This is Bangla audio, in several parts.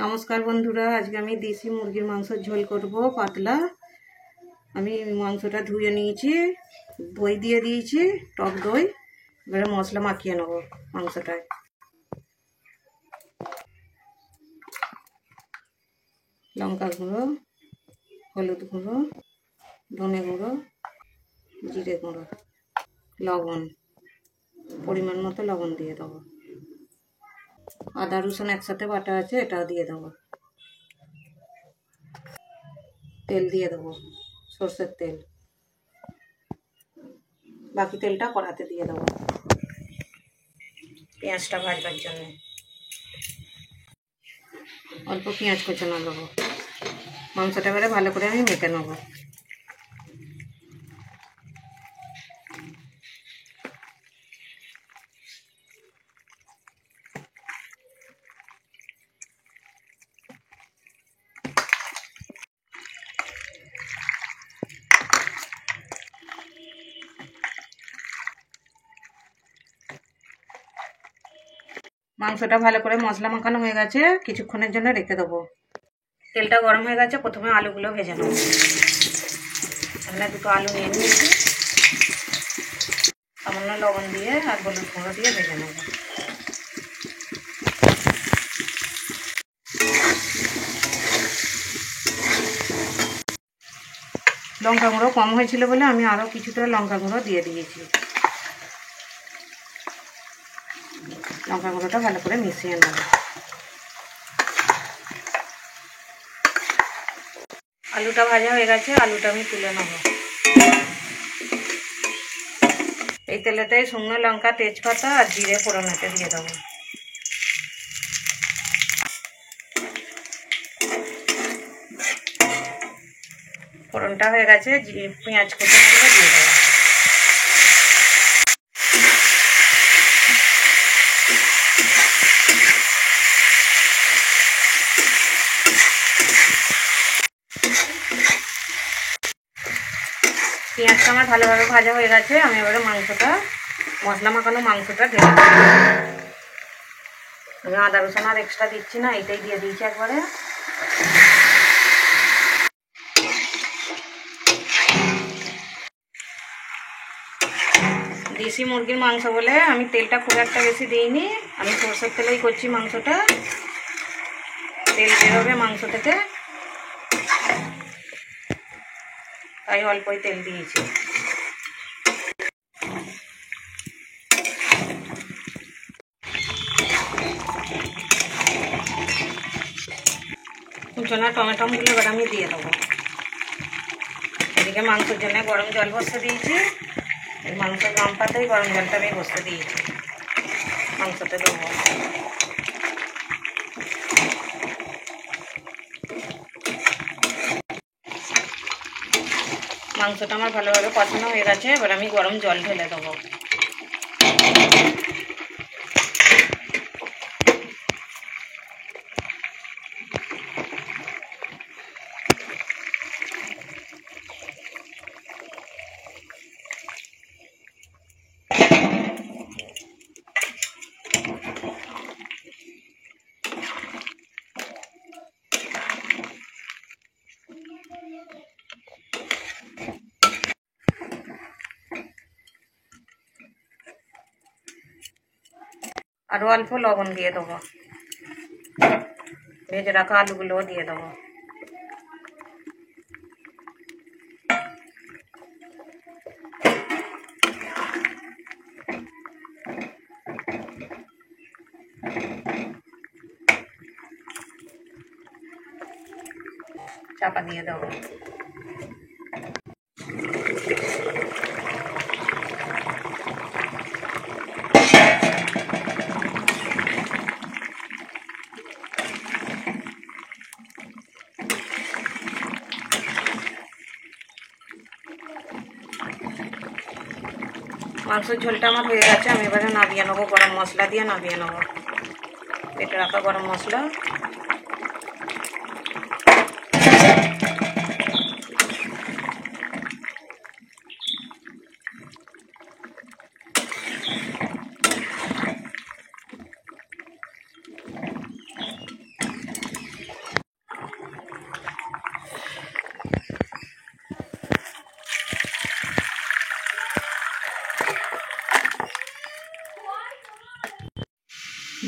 নমস্কার বন্ধুরা, আজকে আমি দেশি মুরগির মাংসের ঝোল করব পাতলা। আমি মাংসটা ধুয়ে নিয়েছি, দই দিয়ে দিয়েছি, টক দই। এবারে মশলা মাখিয়ে নেব মাংসটায়। লঙ্কা গুঁড়ো, হলুদ গুঁড়ো, ধনে গুঁড়ো, জিরে গুঁড়ো, লবণ, পরিমাণ মতো লবণ দিয়ে দেবো। আদা রসুন একসাথে বাটা আছে, এটাও দিয়ে দেবো। তেল দিয়ে দেবো, সর্ষের তেল। বাকি তেলটা কড়াতে দিয়ে দেবো পেঁয়াজটা ভাজবার জন্য। অল্প পেঁয়াজ কুচানো দেবো। মাংসটা এবারে ভালো করে আমি মেখে নেবো। মাংসটা ভালো করে মশলা মাখানো হয়ে গেছে, কিছুক্ষণের জন্য রেখে দেবো। তেলটা গরম হয়ে গেছে, প্রথমে আলুগুলো ভেজে নেবো। এখানে দুটো আলু নিয়ে নিয়েছি, সামান্য লবণ দিয়ে আর হলুদ গুঁড়ো দিয়ে ভেজে নেব। লঙ্কা গুঁড়ো কম হয়েছিল বলে আমি আরও কিছুটা লঙ্কা গুঁড়ো দিয়ে দিয়েছি। লঙ্কা গুঁড়োটা ভালো করে মিশিয়ে নেব। আলুটা ভাজা হয়ে গেছে, আলুটা আমি তুলে নেব। এই তেলেতে শুকনো লঙ্কা, তেজপাতা আর জিরে ফোড়নেতে দিয়ে দেবো। ফোড়নটা হয়ে গেছে, পেঁয়াজ কুচানোগুলো দিয়ে দেবো। পেঁয়াজটা আমার ভালোভাবে ভাজা হয়ে গেছে, আমি এবারে মাংসটা, মশলা মাখানো মাংসটা ঢেলে দেবো। আমি আদা রসুন আর এক্সট্রা দিচ্ছি না, এটাই দিয়ে দিয়েছি একবারে। দেশি মুরগির মাংস বলে আমি তেলটা খুব একটা বেশি দিইনি, আমি সরষের তেলেই করছি মাংসটা। তেল বেরোবে মাংস থেকে, তাই অল্পই তেল দিয়েছি। কুচনা টমেটোগুলো এবার আমি দিয়ে দেবো। এদিকে মাংসের জন্য গরম জল বসতে দিয়েছি। এই মাংসের গাম পাতেই গরম জলটা আমি বসতে দিয়েছি, মাংসতে দেবো। মাংসটা আমার ভালোভাবে কষানো হয়ে গেছে, এবার আমি গরম জল ঢেলে দেবো। আরও অল্প লবণ দিয়ে দেবো। ভেজে রাখা আলুগুলোও দিয়ে দেবো। চাপা দিয়ে দেবো। মাংসের ঝোলটা আমার হয়ে গেছে, আমি এবারে নামিয়ে নেবো। গরম মশলা দিয়ে নামিয়ে নেবো। বেটে রাখা গরম মশলা,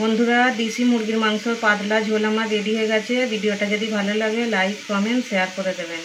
বন্ধুরা, দেশি মুরগির মাংসর পাতলা ঝোল আমার রেডি হয়ে গেছে। ভিডিওটা যদি ভালো লাগে লাইক কমেন্ট শেয়ার করে দেবেন।